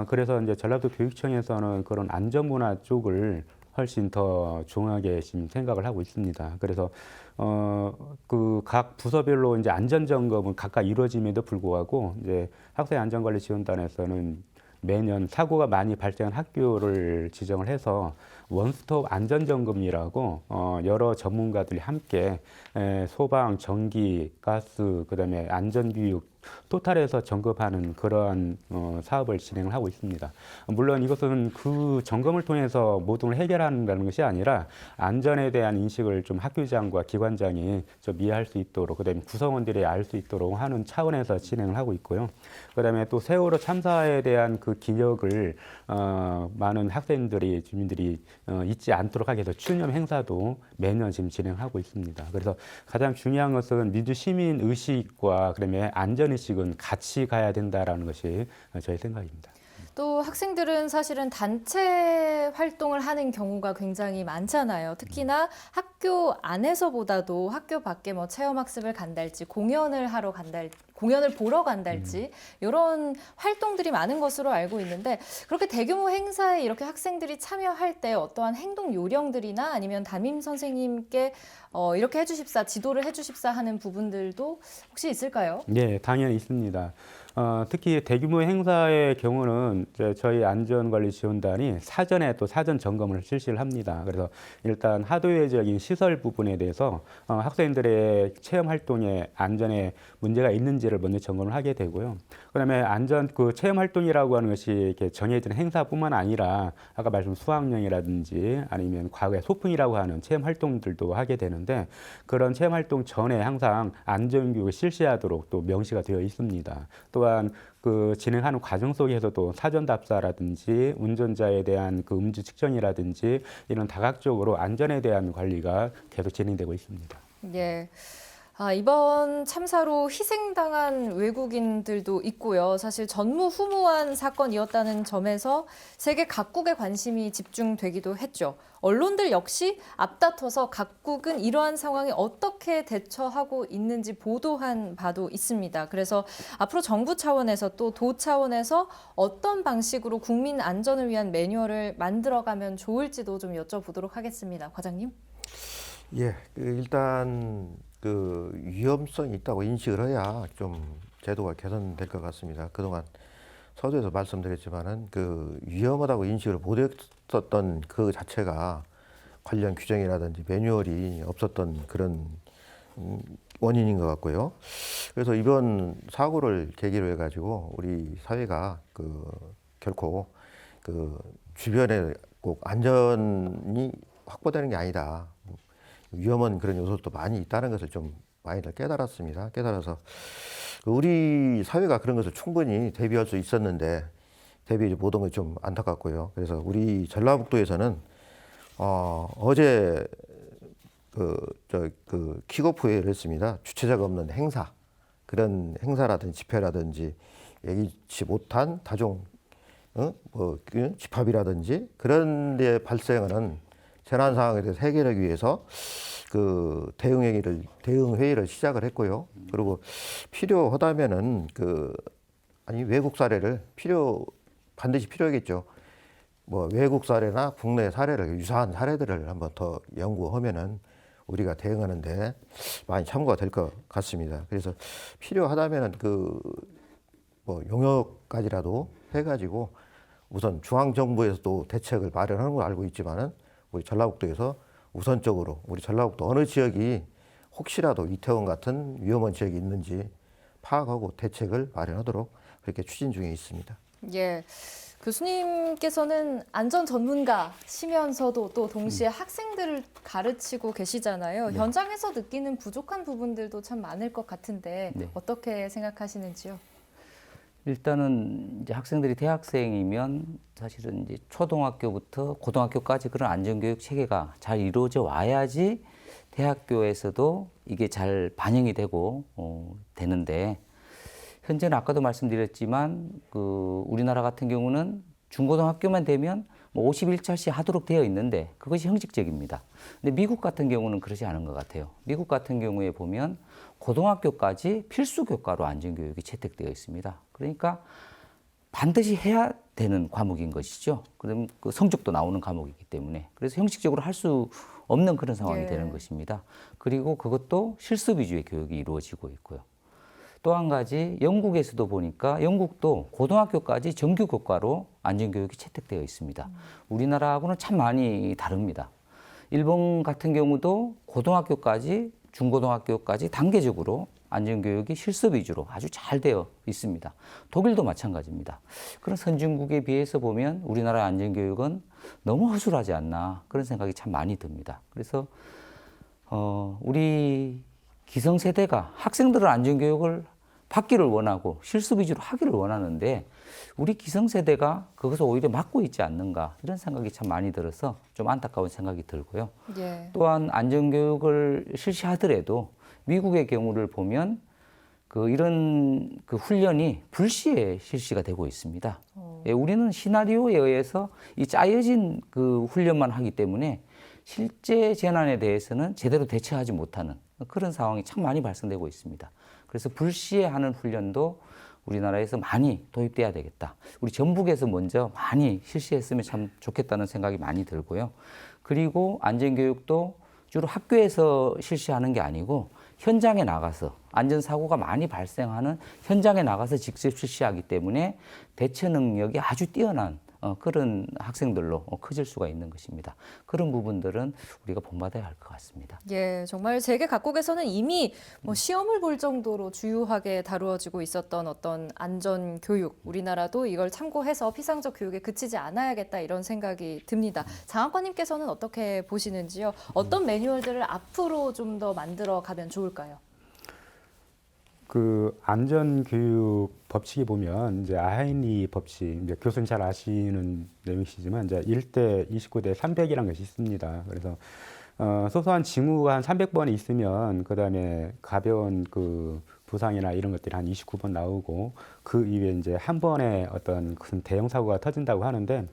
그래서 이제 전라도 교육청에서는 그런 안전 문화 쪽을 훨씬 더 중요하게 지금 생각을 하고 있습니다. 그래서 그 각 부서별로 이제 안전 점검은 각각 이루어짐에도 불구하고 이제 학생 안전관리 지원단에서는 매년 사고가 많이 발생한 학교를 지정을 해서 원스톱 안전점검이라고 여러 전문가들이 함께 소방, 전기, 가스, 그다음에 안전교육 토탈에서 점검하는 그러한 사업을 진행을 하고 있습니다. 물론 이것은 그 점검을 통해서 모든 걸 해결한다는 것이 아니라 안전에 대한 인식을 좀 학교장과 기관장이 좀 이해할 수 있도록 그다음에 구성원들이 알 수 있도록 하는 차원에서 진행을 하고 있고요. 그다음에 또 세월호 참사에 대한 그 기억을 많은 학생들이 주민들이 잊지 않도록 하기 위해서 추념 행사도 매년 지금 진행하고 있습니다. 그래서 가장 중요한 것은 민주 시민 의식과 그다음에 안전 의식은 같이 가야 된다라는 것이 저의 생각입니다. 또 학생들은 사실은 단체 활동을 하는 경우가 굉장히 많잖아요. 특히나 학교 안에서보다도 학교 밖에 뭐 체험학습을 간달지 공연을 보러 간달지 이런 활동들이 많은 것으로 알고 있는데 그렇게 대규모 행사에 이렇게 학생들이 참여할 때 어떠한 행동 요령들이나 아니면 담임 선생님께 이렇게 해주십사, 지도를 해주십사 하는 부분들도 혹시 있을까요? 네, 당연히 있습니다. 특히 대규모 행사의 경우는 저희 안전관리지원단이 사전에 또 사전 점검을 실시를 합니다. 그래서 일단 하드웨어적인 시설 부분에 대해서 학생들의 체험 활동에 안전에 문제가 있는지를 먼저 점검을 하게 되고요. 그다음에 체험 활동이라고 하는 것이 이렇게 정해진 행사뿐만 아니라 아까 말씀 수학여행이라든지 아니면 과거에 소풍이라고 하는 체험 활동들도 하게 되는. 되는데 그런 체험 활동 전에 항상 안전교육을 실시하도록 또 명시가 되어 있습니다. 또한 그 진행하는 과정 속에서도 사전 답사라든지 운전자에 대한 그 음주 측정이라든지 이런 다각적으로 안전에 대한 관리가 계속 진행되고 있습니다. 예. 이번 참사로 희생당한 외국인들도 있고요. 사실 전무후무한 사건이었다는 점에서 세계 각국의 관심이 집중되기도 했죠. 언론들 역시 앞다퉈서 각국은 이러한 상황에 어떻게 대처하고 있는지 보도한 바도 있습니다. 그래서 앞으로 정부 차원에서 또 도 차원에서 어떤 방식으로 국민 안전을 위한 매뉴얼을 만들어가면 좋을지도 좀 여쭤보도록 하겠습니다. 과장님. 예, 일단 그 위험성이 있다고 인식을 해야 좀 제도가 개선될 것 같습니다. 그동안 서두에서 말씀드렸지만은 그 위험하다고 인식을 못했었던 그 자체가 관련 규정이라든지 매뉴얼이 없었던 그런 원인인 것 같고요. 그래서 이번 사고를 계기로 해가지고 우리 사회가 그 결코 그 주변에 꼭 안전이 확보되는 게 아니다. 위험한 그런 요소도 많이 있다는 것을 좀 많이들 깨달았습니다. 깨달아서 우리 사회가 그런 것을 충분히 대비할 수 있었는데 대비하지 못한 것이 좀 안타깝고요. 그래서 우리 전라북도에서는 어제 그 킥오프 회의를 했습니다. 주최자가 없는 행사, 그런 행사라든지 집회라든지 예기치 못한 다종 집합이라든지 그런 데 발생하는 재난 상황에 대해서 해결하기 위해서 그 대응 회의를 시작을 했고요. 그리고 필요하다면은 외국 사례를 반드시 필요하겠죠. 뭐 외국 사례나 국내 사례를 유사한 사례들을 한번 더 연구하면은 우리가 대응하는데 많이 참고가 될 것 같습니다. 그래서 필요하다면은 뭐 용역까지라도 해가지고 우선 중앙 정부에서도 대책을 마련하는 걸 알고 있지만은 우리 전라북도에서 우선적으로 우리 전라북도 어느 지역이 혹시라도 이태원 같은 위험한 지역이 있는지 파악하고 대책을 마련하도록 그렇게 추진 중에 있습니다. 예. 교수님께서는 안전 전문가시면서도 또 동시에 학생들을 가르치고 계시잖아요. 네. 현장에서 느끼는 부족한 부분들도 참 많을 것 같은데 네. 어떻게 생각하시는지요? 일단은 이제 학생들이 대학생이면 사실은 이제 초등학교부터 고등학교까지 그런 안전교육 체계가 잘 이루어져 와야지 대학교에서도 이게 잘 반영이 되고 되는데 현재는 아까도 말씀드렸지만 우리나라 같은 경우는 중고등학교만 되면 뭐 51차씩 하도록 되어 있는데 그것이 형식적입니다. 근데 미국 같은 경우는 그러지 않은 것 같아요. 미국 같은 경우에 보면 고등학교까지 필수 교과로 안전교육이 채택되어 있습니다. 그러니까 반드시 해야 되는 과목인 것이죠. 그럼 그 성적도 나오는 과목이기 때문에. 그래서 형식적으로 할 수 없는 그런 상황이 되는 것입니다. 그리고 그것도 실습 위주의 교육이 이루어지고 있고요. 또 한 가지 영국에서도 보니까 영국도 고등학교까지 정규 교과로 안전교육이 채택되어 있습니다. 우리나라하고는 참 많이 다릅니다. 일본 같은 경우도 고등학교까지 중고등학교까지 단계적으로 안전교육이 실습 위주로 아주 잘 되어 있습니다. 독일도 마찬가지입니다. 그런 선진국에 비해서 보면 우리나라 안전교육은 너무 허술하지 않나 그런 생각이 참 많이 듭니다. 그래서 우리 기성세대가 학생들은 안전교육을 받기를 원하고 실습 위주로 하기를 원하는데 우리 기성세대가 그것을 오히려 막고 있지 않는가 이런 생각이 참 많이 들어서 좀 안타까운 생각이 들고요. 예. 또한 또한 안전교육을 실시하더라도 미국의 경우를 보면 이런 훈련이 불시에 실시가 되고 있습니다. 예, 우리는 시나리오에 의해서 이 짜여진 훈련만 하기 때문에 실제 재난에 대해서는 제대로 대처하지 못하는 그런 상황이 참 많이 발생되고 있습니다. 그래서 불시에 하는 훈련도 우리나라에서 많이 도입돼야 되겠다. 우리 전북에서 먼저 많이 실시했으면 참 좋겠다는 생각이 많이 들고요. 그리고 안전교육도 주로 학교에서 실시하는 게 아니고 현장에 나가서 안전사고가 많이 발생하는 현장에 나가서 직접 실시하기 때문에 대처 능력이 아주 뛰어난 그런 학생들로 커질 수가 있는 것입니다. 그런 부분들은 우리가 본받아야 할 것 같습니다. 예, 정말 세계 각국에서는 이미 뭐 시험을 볼 정도로 주요하게 다루어지고 있었던 어떤 안전 교육, 우리나라도 이걸 참고해서 피상적 교육에 그치지 않아야겠다 이런 생각이 듭니다. 장학관님께서는 어떻게 보시는지요? 어떤 매뉴얼들을 앞으로 좀 더 만들어 가면 좋을까요? 그 안전교육 법칙에 보면 이제 아하인리 법칙, 이제 교수님 잘 아시는 내용이시지만 이제 1대 29대 300이라는 것이 있습니다. 그래서 소소한 징후가 한 300번이 있으면 그다음에 가벼운 그 부상이나 이런 것들이 한 29번 나오고 그 이후에 이제 한 번에 어떤 큰 대형 사고가 터진다고 하는데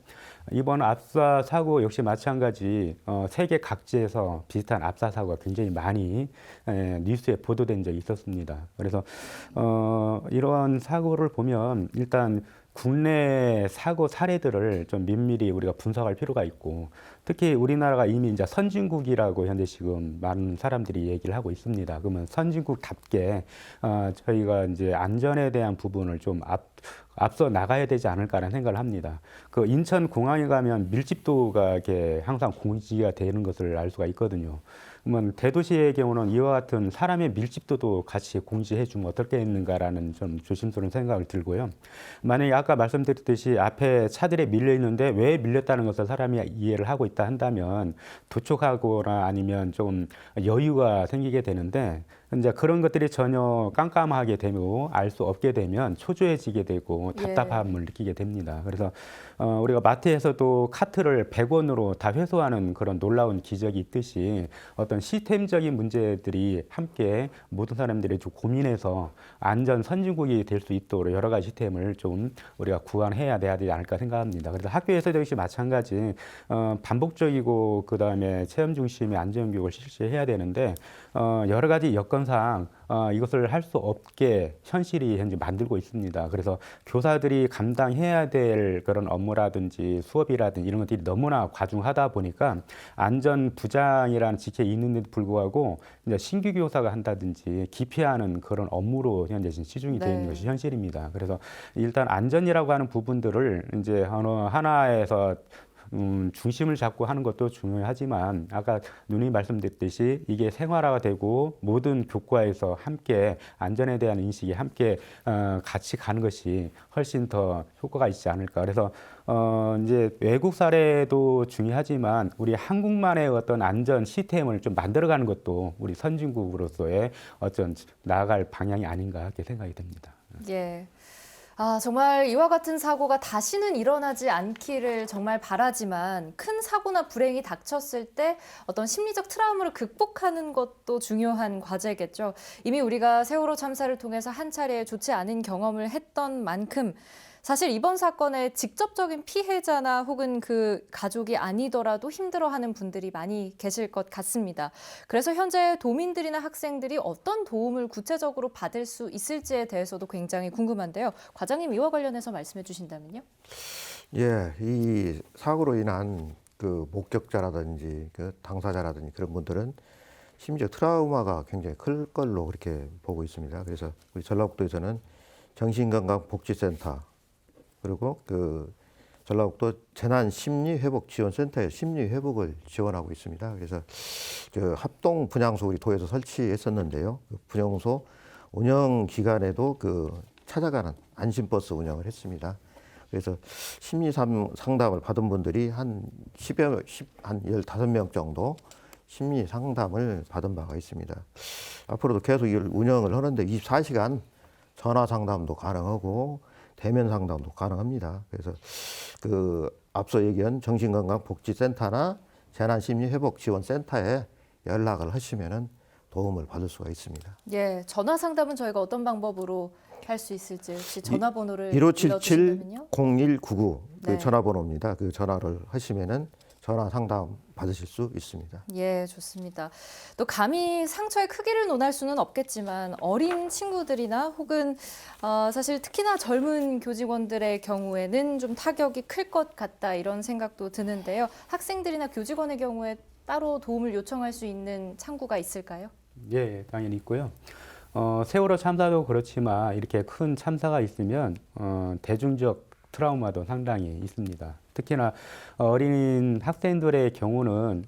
이번 압사 사고 역시 마찬가지 세계 각지에서 비슷한 압사 사고가 굉장히 많이 뉴스에 보도된 적이 있었습니다. 그래서 이런 사고를 보면 일단 국내 사고 사례들을 좀 면밀히 우리가 분석할 필요가 있고 특히 우리나라가 이미 이제 선진국이라고 현재 지금 많은 사람들이 얘기를 하고 있습니다. 그러면 선진국답게 저희가 이제 안전에 대한 부분을 좀 앞서 나가야 되지 않을까라는 생각을 합니다. 그 인천 공항에 가면 밀집도가 이렇게 항상 공지가 되는 것을 알 수가 있거든요. 그러면 대도시의 경우는 이와 같은 사람의 밀집도도 같이 공지해 주면 어떻겠는가라는 좀 조심스러운 생각을 들고요. 만약에 아까 말씀드렸듯이 앞에 차들에 밀려 있는데 왜 밀렸다는 것을 사람이 이해를 하고 있다 한다면 도촉하거나 아니면 좀 여유가 생기게 되는데 이제 그런 것들이 전혀 깜깜하게 되고 알 수 없게 되면 초조해지게 되고 답답함을 느끼게 됩니다. 그래서 우리가 마트에서도 카트를 100원으로 다 회수하는 그런 놀라운 기적이 있듯이 어떤 시스템적인 문제들이 함께 모든 사람들이 좀 고민해서 안전 선진국이 될 수 있도록 여러 가지 시스템을 좀 우리가 구현해야 되지 않을까 생각합니다. 그래서 학교에서도 역시 마찬가지 반복적이고 그다음에 체험 중심의 안전 교육을 실시해야 되는데 여러 가지 여건상 이것을 할 수 없게 현실이 현재 만들고 있습니다. 그래서 교사들이 감당해야 될 그런 업무라든지 수업이라든지 이런 것들이 너무나 과중하다 보니까 안전 부장이라는 직책이 있는데도 불구하고 이제 신규 교사가 한다든지 기피하는 그런 업무로 현재 치중이 되어 있는 것이 현실입니다. 그래서 일단 안전이라고 하는 부분들을 이제 하나에서 중심을 잡고 하는 것도 중요하지만 아까 누님이 말씀드렸듯이 이게 생활화가 되고 모든 교과에서 함께 안전에 대한 인식이 함께 같이 가는 것이 훨씬 더 효과가 있지 않을까. 그래서 이제 외국 사례도 중요하지만 우리 한국만의 어떤 안전 시스템을 좀 만들어가는 것도 우리 선진국으로서의 어떤 나아갈 방향이 아닌가 이렇게 생각이 듭니다. 예. 정말 이와 같은 사고가 다시는 일어나지 않기를 정말 바라지만 큰 사고나 불행이 닥쳤을 때 어떤 심리적 트라우마를 극복하는 것도 중요한 과제겠죠. 이미 우리가 세월호 참사를 통해서 한 차례 좋지 않은 경험을 했던 만큼 사실 이번 사건의 직접적인 피해자나 혹은 그 가족이 아니더라도 힘들어하는 분들이 많이 계실 것 같습니다. 그래서 현재 도민들이나 학생들이 어떤 도움을 구체적으로 받을 수 있을지에 대해서도 굉장히 궁금한데요. 과장님 이와 관련해서 말씀해 주신다면요. 예, 이 사고로 인한 그 목격자라든지 그 당사자라든지 그런 분들은 심지어 트라우마가 굉장히 클 걸로 그렇게 보고 있습니다. 그래서 우리 전라북도에서는 정신건강복지센터 그리고 그 전라북도 재난심리회복지원센터에 심리회복을 지원하고 있습니다. 그래서 그 합동 분향소 우리 도에서 설치했었는데요. 그 분향소 운영 기간에도 그 찾아가는 안심버스 운영을 했습니다. 그래서 심리 상담을 받은 분들이 한 15명 정도 심리 상담을 받은 바가 있습니다. 앞으로도 계속 이걸 운영을 하는데 24시간 전화 상담도 가능하고 대면 상담도 가능합니다. 그래서 그 앞서 얘기한 정신건강복지센터나 재난심리회복지원센터에 연락을 하시면은 도움을 받을 수가 있습니다. 예, 전화 상담은 저희가 어떤 방법으로 할 수 있을지 혹시 전화번호를 1577-0199 그 네. 전화번호입니다. 그 전화를 하시면은 전화 상담 받으실 수 있습니다. 예, 좋습니다. 또 감히 상처의 크기를 논할 수는 없겠지만 어린 친구들이나 혹은 사실 특히나 젊은 교직원들의 경우에는 좀 타격이 클 것 같다 이런 생각도 드는데요. 학생들이나 교직원의 경우에 따로 도움을 요청할 수 있는 창구가 있을까요? 예, 당연히 있고요. 세월호 참사도 그렇지만 이렇게 큰 참사가 있으면 대중적 트라우마도 상당히 있습니다. 특히나 어린 학생들의 경우는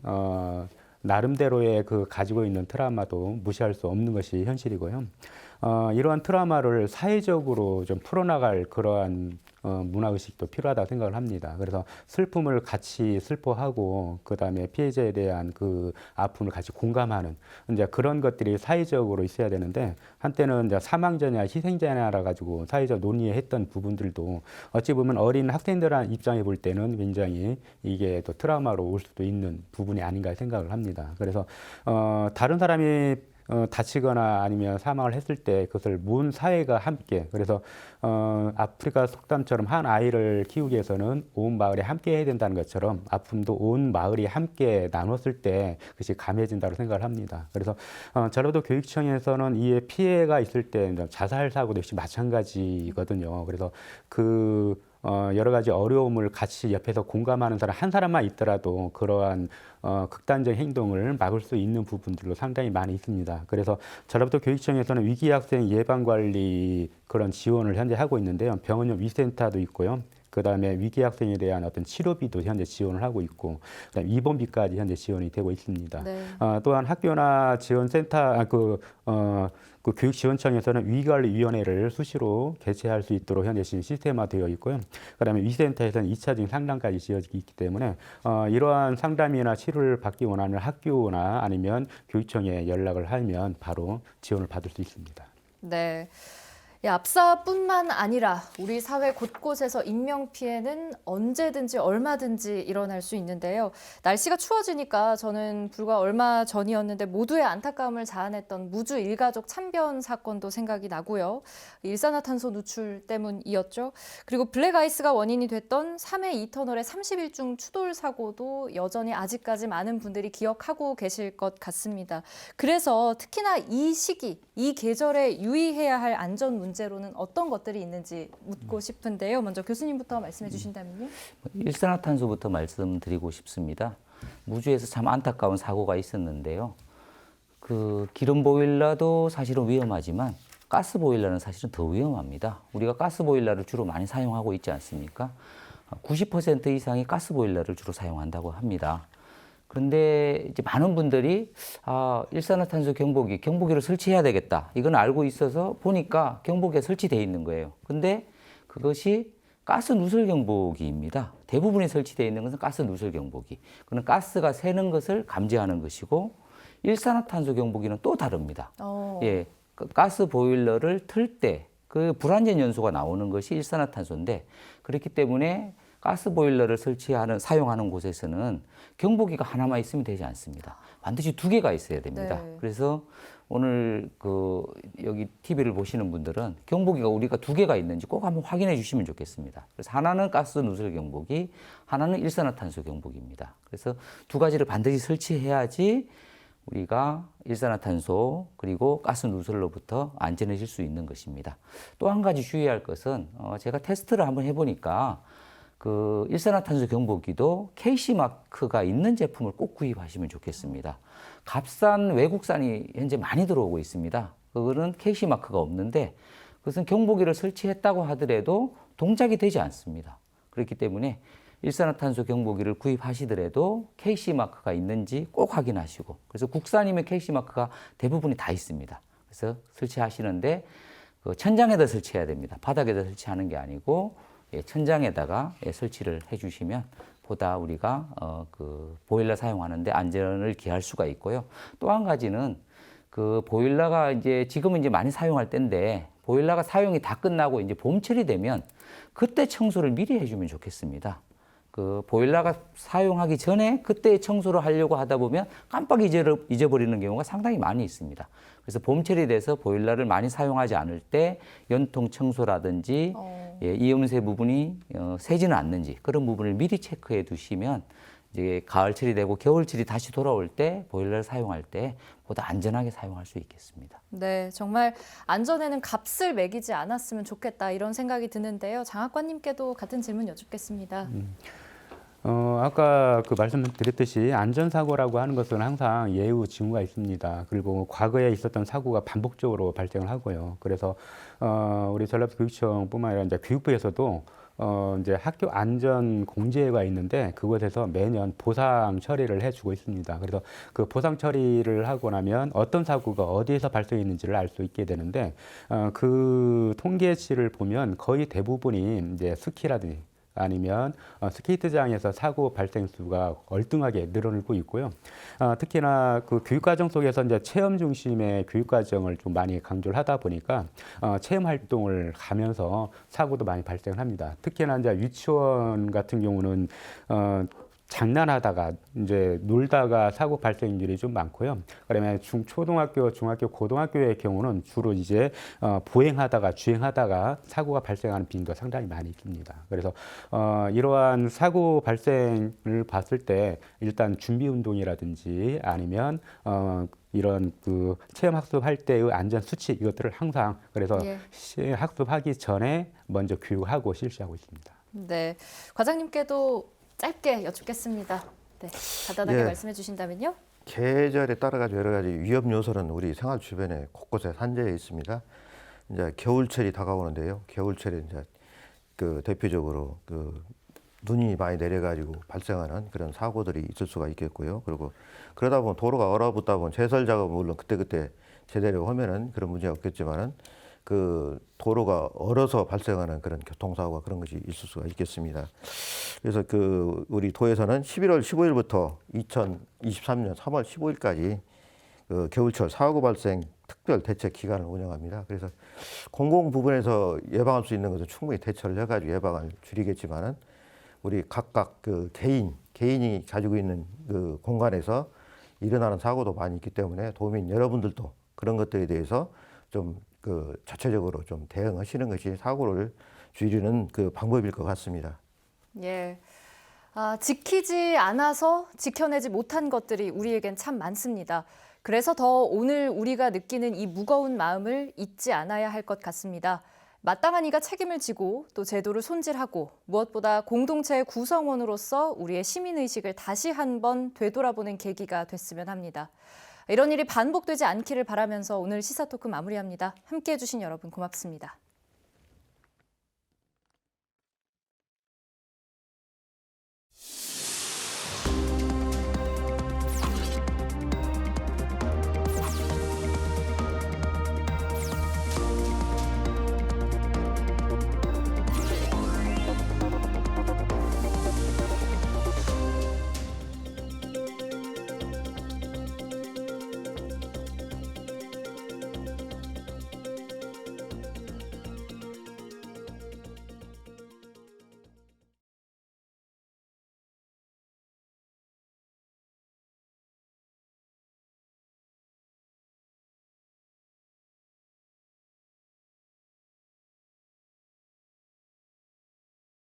나름대로의 그 가지고 있는 트라우마도 무시할 수 없는 것이 현실이고요. 이러한 트라우마를 사회적으로 좀 풀어나갈 그러한 문화의식도 필요하다고 생각을 합니다. 그래서 슬픔을 같이 슬퍼하고 그다음에 피해자에 대한 그 아픔을 같이 공감하는 이제 그런 것들이 사회적으로 있어야 되는데 한때는 이제 사망자냐 희생자냐라 가지고 사회적 논의했던 부분들도 어찌 보면 어린 학생들한 입장에 볼 때는 굉장히 이게 또 트라우마로 올 수도 있는 부분이 아닌가 생각을 합니다. 그래서 다른 사람이 다치거나 아니면 사망을 했을 때 그것을 온 사회가 함께 그래서 아프리카 속담처럼 한 아이를 키우기 위해서는 온 마을이 함께 해야 된다는 것처럼 아픔도 온 마을이 함께 나눴을 때 그것이 감해진다고 생각을 합니다. 그래서 전라도 교육청에서는 이에 피해가 있을 때 자살 사고도 역시 마찬가지거든요. 그래서 여러 가지 어려움을 같이 옆에서 공감하는 사람 한 사람만 있더라도 그러한 극단적 행동을 막을 수 있는 부분들도 상당히 많이 있습니다. 그래서 전라북도 교육청에서는 위기학생 예방관리 그런 지원을 현재 하고 있는데요. 병원용 위센터도 있고요. 그다음에 위기 학생에 대한 어떤 치료비도 현재 지원을 하고 있고 그다음에 입원비까지 현재 지원이 되고 있습니다. 네. 또한 학교나 지원센터 그 교육지원청에서는 위기관리위원회를 수시로 개최할 수 있도록 현재 지금 시스템화되어 있고요. 그다음에 위센터에서는 2차적인 상담까지 지어지고 있기 때문에 이러한 상담이나 치료를 받기 원하는 학교나 아니면 교육청에 연락을 하면 바로 지원을 받을 수 있습니다. 네. 압사뿐만 아니라 우리 사회 곳곳에서 인명피해는 언제든지 얼마든지 일어날 수 있는데요. 날씨가 추워지니까 저는 불과 얼마 전이었는데 모두의 안타까움을 자아냈던 무주 일가족 참변 사건도 생각이 나고요. 일산화탄소 누출 때문이었죠. 그리고 블랙아이스가 원인이 됐던 3회 이터널의 30일 추돌 사고도 여전히 아직까지 많은 분들이 기억하고 계실 것 같습니다. 그래서 특히나 이 시기, 이 계절에 유의해야 할 안전 문제로는 어떤 것들이 있는지 묻고 싶은데요. 먼저 교수님부터 말씀해 주신다면요. 일산화탄소부터 말씀드리고 싶습니다. 무주에서 참 안타까운 사고가 있었는데요. 그 기름 보일러도 사실은 위험하지만 가스 보일러는 사실은 더 위험합니다. 우리가 가스 보일러를 주로 많이 사용하고 있지 않습니까? 90% 이상이 가스 보일러를 주로 사용한다고 합니다. 그런데 이제 많은 분들이 일산화탄소 경보기를 설치해야 되겠다. 이건 알고 있어서 보니까 경보기가 설치되어 있는 거예요. 근데 그것이 가스 누설 경보기입니다. 대부분이 설치되어 있는 것은 가스 누설 경보기. 그는 가스가 새는 것을 감지하는 것이고 일산화탄소 경보기는 또 다릅니다. 예, 가스 보일러를 틀 때 그 불안전 연소가 나오는 것이 일산화탄소인데 그렇기 때문에 가스 보일러를 사용하는 곳에서는 경보기가 하나만 있으면 되지 않습니다. 반드시 2개가 있어야 됩니다. 네. 그래서 오늘 여기 TV를 보시는 분들은 경보기가 우리가 2개가 있는지 꼭 한번 확인해 주시면 좋겠습니다. 그래서 하나는 가스 누설 경보기, 하나는 일산화탄소 경보기입니다. 그래서 2가지를 반드시 설치해야지 우리가 일산화탄소 그리고 가스 누설로부터 안전해질 수 있는 것입니다. 또 한 가지 주의할 것은 제가 테스트를 한번 해보니까 그 일산화탄소 경보기도 KC 마크가 있는 제품을 꼭 구입하시면 좋겠습니다. 값싼 외국산이 현재 많이 들어오고 있습니다. 그거는 KC 마크가 없는데 그것은 경보기를 설치했다고 하더라도 동작이 되지 않습니다. 그렇기 때문에 일산화탄소 경보기를 구입하시더라도 KC 마크가 있는지 꼭 확인하시고 그래서 국산이면 KC 마크가 대부분이 다 있습니다. 그래서 설치하시는데 천장에다 설치해야 됩니다. 바닥에다 설치하는 게 아니고 천장에다가 설치를 해주시면 보다 우리가 그 보일러 사용하는데 안전을 기할 수가 있고요. 또 한 가지는 그 보일러가 지금은 많이 사용할 때인데 보일러가 사용이 다 끝나고 봄철이 되면 그때 청소를 미리 해주면 좋겠습니다. 그 보일러가 사용하기 전에 그때 청소를 하려고 하다 보면 깜빡 잊어버리는 경우가 상당히 많이 있습니다. 그래서 봄철이 돼서 보일러를 많이 사용하지 않을 때 연통 청소라든지 이염새 부분이 새지는 않는지 그런 부분을 미리 체크해 두시면 이제 가을철이 되고 겨울철이 다시 돌아올 때 보일러를 사용할 때 보다 안전하게 사용할 수 있겠습니다. 네, 정말 안전에는 값을 매기지 않았으면 좋겠다 이런 생각이 드는데요. 장학관님께도 같은 질문 여쭙겠습니다. 아까 그 말씀드렸듯이 안전사고라고 하는 것은 항상 예우 징후가 있습니다. 그리고 과거에 있었던 사고가 반복적으로 발생을 하고요. 그래서 우리 전라도 교육청뿐만 아니라 이제 교육부에서도 이제 학교 안전 공제가 있는데 그곳에서 매년 보상 처리를 해주고 있습니다. 그래서 그 보상 처리를 하고 나면 어떤 사고가 어디에서 발생했는지를 알 수 있게 되는데 그 통계치를 보면 거의 대부분이 이제 스키라든지 아니면 스케이트장에서 사고 발생 수가 월등하게 늘어나고 있고요. 특히나 그 교육과정 속에서 이제 체험 중심의 교육과정을 좀 많이 강조를 하다 보니까 체험 활동을 가면서 사고도 많이 발생을 합니다. 특히나 이제 유치원 같은 경우는 장난하다가 이제 놀다가 사고 발생률이 좀 많고요. 그러면 초등학교, 중학교, 고등학교의 경우는 주로 이제 보행하다가 주행하다가 사고가 발생하는 빈도가 상당히 많이 있습니다. 그래서 이러한 사고 발생을 봤을 때 일단 준비 운동이라든지 아니면 이런 그 체험 학습할 때의 안전 수칙 이것들을 항상 그래서 학습하기 전에 먼저 교육하고 실시하고 있습니다. 네, 과장님께도 짧게 여쭙겠습니다. 네, 간단하게 예. 말씀해 주신다면요. 계절에 따라 가지고 여러 가지 위험 요소는 우리 생활 주변에 곳곳에 산재해 있습니다. 이제 겨울철이 다가오는데요. 겨울철에 이제 그 대표적으로 그 눈이 많이 내려가지고 발생하는 그런 사고들이 있을 수가 있겠고요. 그리고 그러다 보면 도로가 얼어붙다 보면 제설 작업은 물론 그때그때 제대로 하면은 그런 문제가 없겠지만은 그 도로가 얼어서 발생하는 그런 교통사고가 그런 것이 있을 수가 있겠습니다. 그래서 그 우리 도에서는 11월 15일부터 2023년 3월 15일까지 그 겨울철 사고 발생 특별 대책 기간을 운영합니다. 그래서 공공 부분에서 예방할 수 있는 것은 충분히 대처를 해가지고 예방을 줄이겠지만은 우리 각각 그 개인이 가지고 있는 그 공간에서 일어나는 사고도 많이 있기 때문에 도민 여러분들도 그런 것들에 대해서 좀 그 자체적으로 좀 대응하시는 것이 사고를 줄이는 그 방법일 것 같습니다. 예. 지키지 않아서 지켜내지 못한 것들이 우리에겐 참 많습니다. 그래서 더 오늘 우리가 느끼는 이 무거운 마음을 잊지 않아야 할 것 같습니다. 마땅한 이가 책임을 지고 또 제도를 손질하고 무엇보다 공동체의 구성원으로서 우리의 시민의식을 다시 한번 되돌아보는 계기가 됐으면 합니다. 이런 일이 반복되지 않기를 바라면서 오늘 시사토크 마무리합니다. 함께해 주신 여러분 고맙습니다.